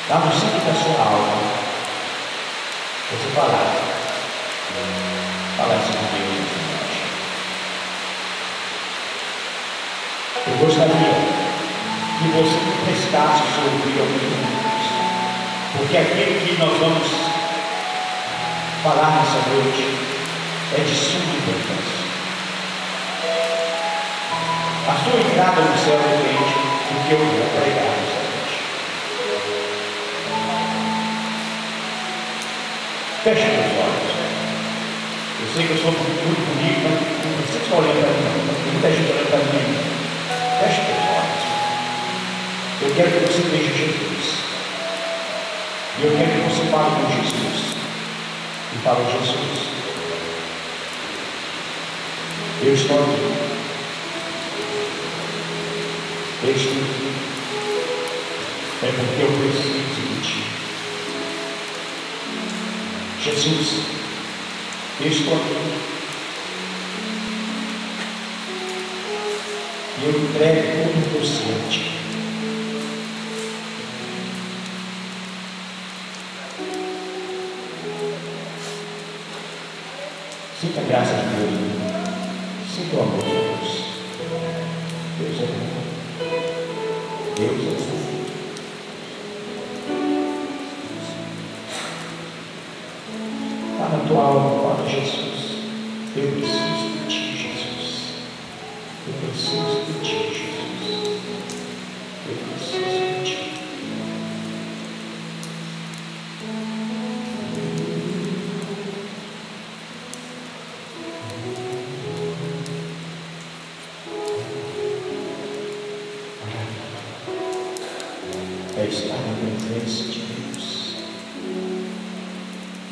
lá no centro da sua alma, você falar assim com Deus nessa noite. Eu gostaria que você prestasse o seu ouvido ao meu Deus, porque aquilo que nós vamos falar nessa noite é de suma importância. A sua entrada no céu depende do que eu vou pregar nessa noite. Feche meus olhos. Eu sei que eu sou muito bonito, mas não precisa ficar olhando para mim, não. Tem muita gente olhando para mim. Feche meus olhos. Eu quero que você veja Jesus. E eu quero que você fale com Jesus. E fale, Jesus, eu estou aqui. Este é porque eu preciso de ti. Jesus, eu estou aqui. E eu entrego todo o que eu sei a ti. Sinta a graça de Deus. Sinta o amor de Deus. Deus é bom. Deus é bom. Está na tua alma, fala, Jesus. Eu preciso de ti, Jesus. Eu preciso de ti, Jesus. Eu preciso de ti. É estar na presença de Deus.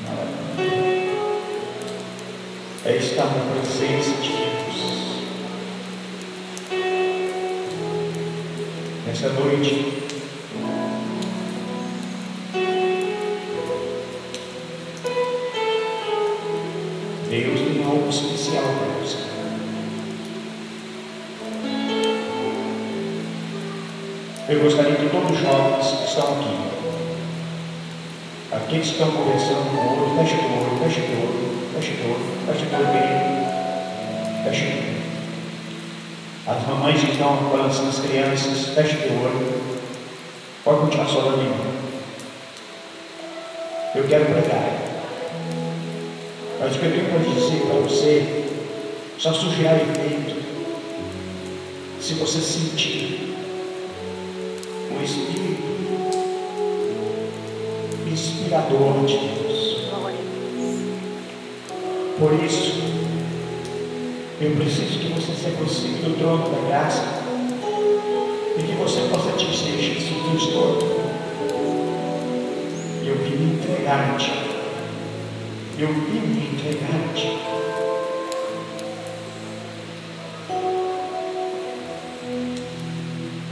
Maravilha. É estar na presença de Deus. Nessa noite, Deus tem algo especial para você. Eu gostaria que todos os jovens que estão aqui, aqueles que estão conversando com o outro, fecha o olho, fecha o olho, fecha o olho, fecha o olho, querido, fecha o olho. As mamães que estão balançando as crianças, fecha o olho, pode continuar só ali. Eu quero pregar, mas o que eu tenho para dizer para você só surgirá efeito se você sentir o Espírito inspirador de Deus. Por isso, eu preciso que você se aproxime do trono da graça e que você possa dizer, Jesus, eu estou aqui. Eu vim me entregar a ti. Eu vim me entregar a ti.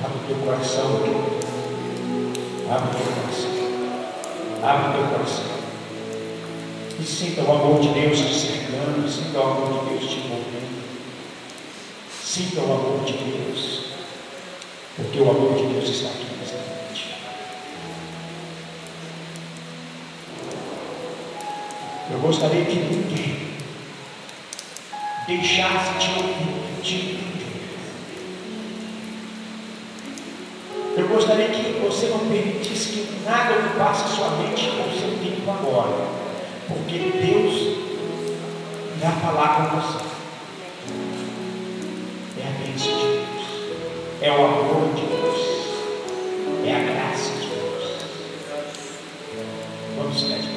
Abre o teu coração aqui. Abre o teu coração. Abre o teu coração. E sinta o amor de Deus te cercando. Sinta o amor de Deus te envolvendo. Sinta o amor de Deus. Porque o amor de Deus está aqui nessa noite. Eu gostaria que ninguém deixasse de ouvir, de entender. Eu gostaria que você não permitisse que nada ocupasse a sua mente com o seu tempo agora, porque Deus vai falar com você. É a bênção de Deus, é o amor de Deus, é a graça de Deus. Vamos ficar de pé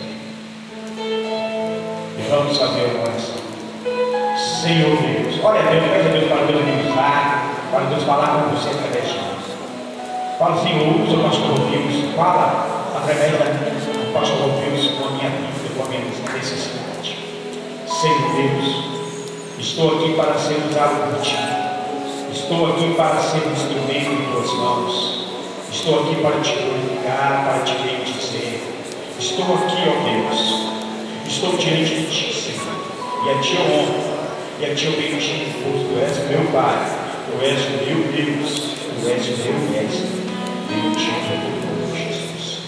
e vamos fazer uma oração. Senhor Deus, olha a Deus, peça a Deus para Deus me usar, para Deus falar com você através de nós. Fala, Senhor, usa o pastor Wilson, fala através do pastor Wilson com a minha vida, com a minha necessidade. Senhor Deus, estou aqui para ser usado por ti. Estou aqui para ser um instrumento em tuas mãos. Estou aqui para te glorificar, para te bendizer. Estou aqui, ó Deus. Estou diante de ti, Senhor. E a ti eu honro, e a ti eu bendigo, pois tu és meu Pai, tu és o meu Deus, tu és o meu Mestre. Eu te amo, Jesus.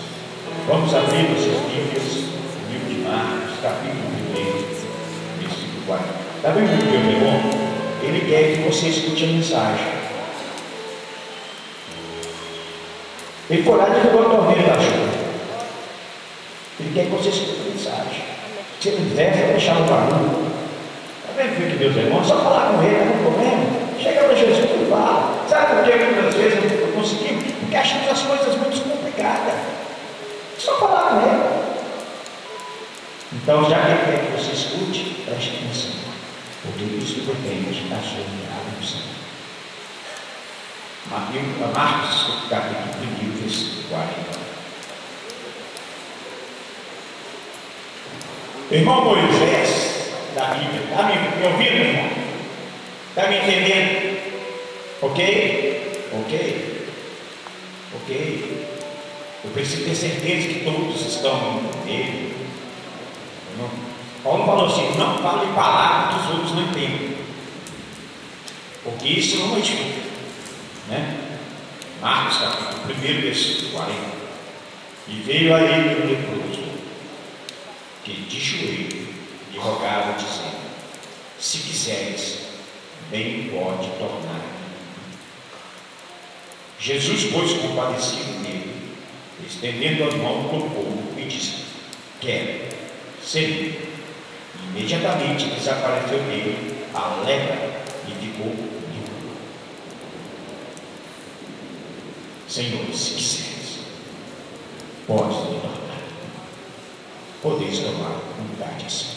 Vamos abrir nossas Bíblias, no livro de Marcos, capítulo 1, versículo 4. Está bem, meu irmão? Ele quer que você escute a mensagem. Ele foi lá e derrubou a torneira da chuva. Ele quer que você escute a mensagem. Se ele quiser, deixar no barulho. Está vendo, filho de Deus, irmão? Só falar com ele, não tem problema. Chega para Jesus e fala. Sabe por que muitas vezes não conseguimos? Porque achamos as coisas muito complicadas. Só falar com ele. Então, já que ele quer que você escute, preste atenção. Porque isso depende da sua mirada no Senhor. Marcos, capítulo 1, versículo 40. Irmão Moisés, da Bíblia, está me ouvindo, irmão? Está me entendendo? Ok? Eu preciso ter certeza que todos estão me entendendo. Paulo falou assim: não fale palavras que os outros não entendem, porque isso não edifica, né? Marcos capítulo 1, versículo 40. E veio a ele um leproso, que de joelho lhe rogava, dizendo: se quiseres, bem pode tornar. Jesus, pois, compadecido dele, estendendo as mãos, tocou e disse: quero ser limpo. Imediatamente desapareceu dele a lepra e ficou limpo. Senhor, se quiseres, podes me tornar. Podeis tomar unidade assim.